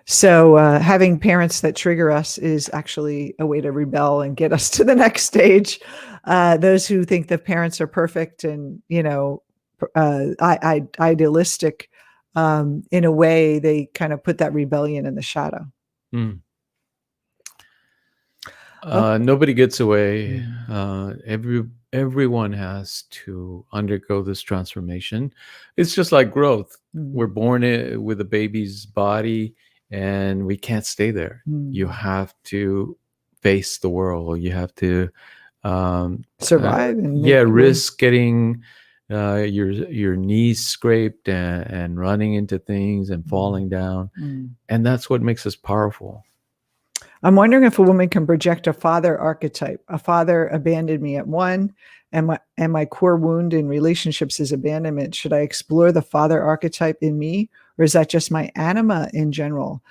So having parents that trigger us is actually a way to rebel and get us to the next stage. Those who think the parents are perfect and, idealistic, in a way, they kind of put that rebellion in the shadow. Nobody gets away. Everyone has to undergo this transformation. It's just like growth. We're born with a baby's body, and we can't stay there. You have to face the world. You have to survive and risk getting your knees scraped and running into things and falling down. And that's what makes us powerful. I'm wondering if a woman can project a father archetype. A father abandoned me at 1, and my core wound in relationships is abandonment. Should I explore the father archetype in me, or is that just my anima in general?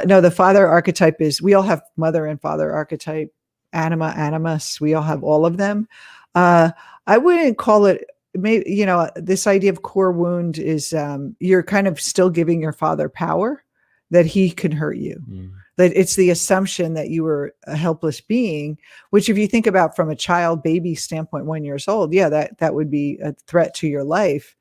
No, the father archetype is, we all have mother and father archetype, anima, animus. We all have all of them. I wouldn't call it, maybe, this idea of core wound is you're kind of still giving your father power that he can hurt you. That it's the assumption that you were a helpless being, which if you think about from a child baby standpoint, 1 year old, yeah, that would be a threat to your life.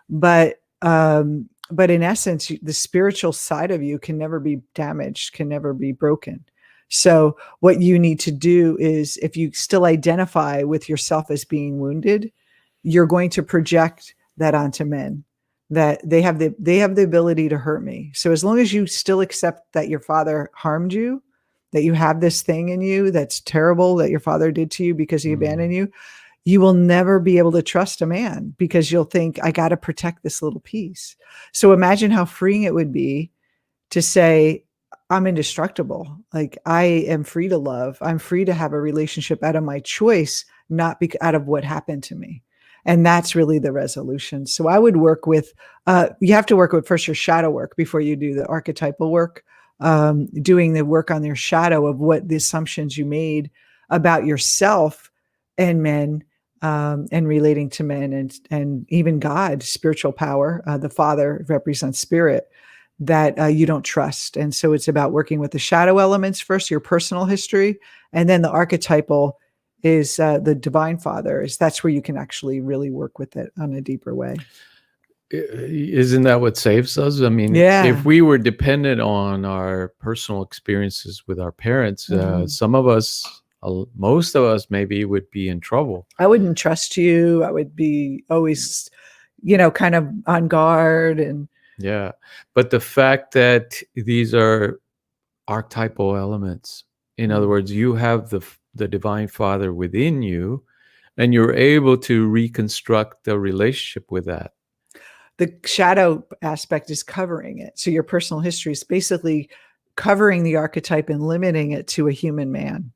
But in essence, the spiritual side of you can never be damaged, can never be broken. So what you need to do is, if you still identify with yourself as being wounded, you're going to project that onto men, that they have the ability to hurt me. So as long as you still accept that your father harmed you, that you have this thing in you that's terrible that your father did to you because he abandoned you, you will never be able to trust a man because you'll think, I got to protect this little piece. So imagine how freeing it would be to say, I'm indestructible. Like, I am free to love. I'm free to have a relationship out of my choice, not out of what happened to me. And that's really the resolution. So I would work with, you have to work with first your shadow work before you do the archetypal work, doing the work on your shadow of what the assumptions you made about yourself and men, and relating to men and even God, spiritual power. The father represents spirit that you don't trust. And so it's about working with the shadow elements first, your personal history, and then the archetypal is the divine father. That's where you can actually really work with it on a deeper way. Isn't that what saves us? I mean, if we were dependent on our personal experiences with our parents, some of us, most of us maybe would be in trouble. I wouldn't trust you. I would be always, you know, kind of on guard. And Yeah. But the fact that these are archetypal elements, in other words, you have the Divine Father within you, and you're able to reconstruct the relationship with that. the shadow aspect is covering it. So your personal history is basically covering the archetype and limiting it to a human man,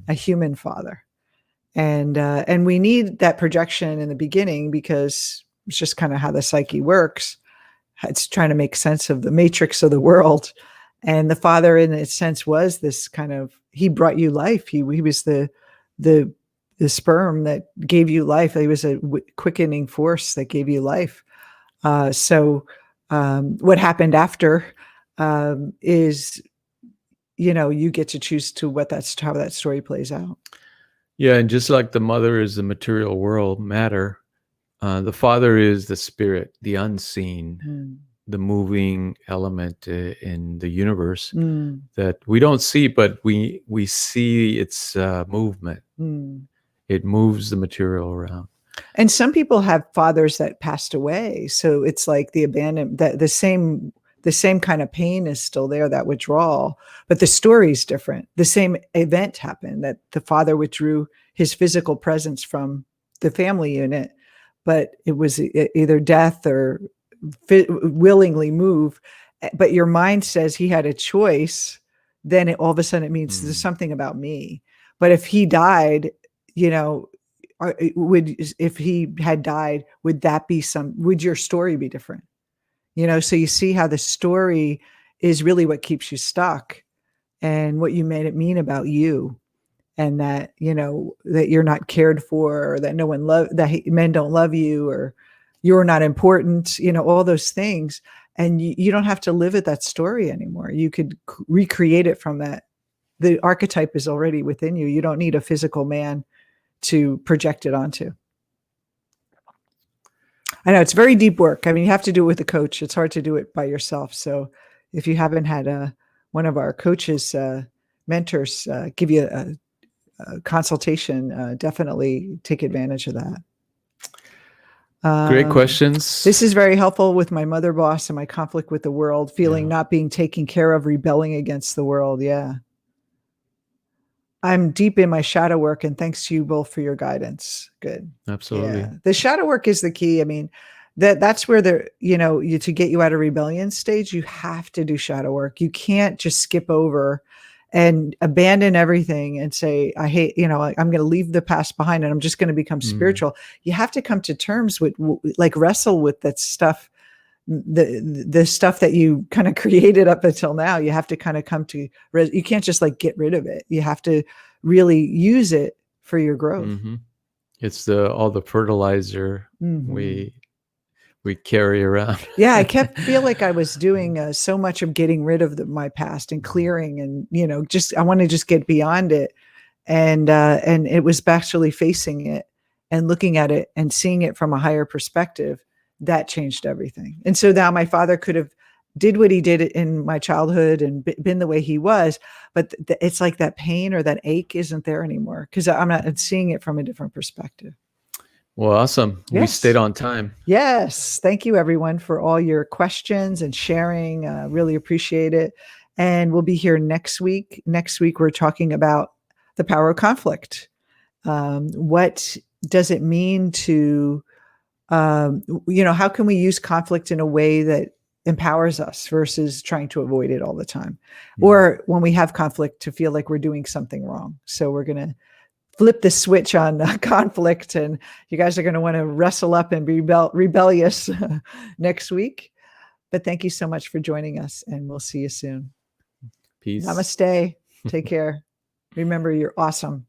a human father. And we need that projection in the beginning because it's just kind of how the psyche works. It's trying to make sense of the matrix of the world. And the father, in a sense, was this kind of, he brought you life. He was the sperm that gave you life. He was a quickening force that gave you life. So what happened after is, you know, you get to choose to how that story plays out. Yeah, and just like the mother is the material world, matter, the father is the spirit, the unseen, the moving element in the universe that we don't see, but we see its movement. It moves the material around. And some people have fathers that passed away, so it's like the abandonment, that the same kind of pain is still there, that withdrawal, but the story is different. The same event happened, that the father withdrew his physical presence from the family unit, but it was either death or willingly move. But your mind says he had a choice, then all of a sudden it means there's something about me. But if he died, you know, if he had died, would your story be different? You know, so you see how the story is really what keeps you stuck, and what you made it mean about you, and that, you know, that you're not cared for, or that men don't love you, or you're not important, you know, all those things. And you don't have to live at that story anymore. You could recreate it from that. The archetype is already within you. You don't need a physical man to project it onto. I know it's very deep work. I mean, you have to do it with a coach. It's hard to do it by yourself. So if you haven't had one of our coaches, mentors, give you a consultation, definitely take advantage of that. Great questions. This is very helpful with my mother boss and my conflict with the world, feeling not being taken care of, rebelling against the world. Yeah. I'm deep in my shadow work, and thanks to you both for your guidance. Good. Absolutely. Yeah. The shadow work is the key. I mean, that's where to get you out of rebellion stage, you have to do shadow work. You can't just skip over and abandon everything and say, I hate, you know, I'm going to leave the past behind and I'm just going to become spiritual. You have to come to terms with, like, wrestle with that stuff, the stuff that you kind of created up until now. You have to kind of come to, you can't just like get rid of it. You have to really use it for your growth. It's all the fertilizer we carry around. Yeah, I feel like I was doing so much of getting rid of my past and clearing, and, you know, I want to just get beyond it. And it was actually facing it and looking at it and seeing it from a higher perspective that changed everything. And so now my father could have did what he did in my childhood and been the way he was, but it's like that pain or that ache isn't there anymore because I'm not seeing it from a different perspective. Well, awesome. Yes. We stayed on time. Yes. Thank you, everyone, for all your questions and sharing. Really appreciate it. And we'll be here next week. Next week, we're talking about the power of conflict. What does it mean to, how can we use conflict in a way that empowers us versus trying to avoid it all the time? Or when we have conflict, to feel like we're doing something wrong. So we're going to flip the switch on conflict, and you guys are going to want to wrestle up and be rebellious next week. But thank you so much for joining us, and we'll see you soon. Peace. Namaste. Take care. Remember, you're awesome.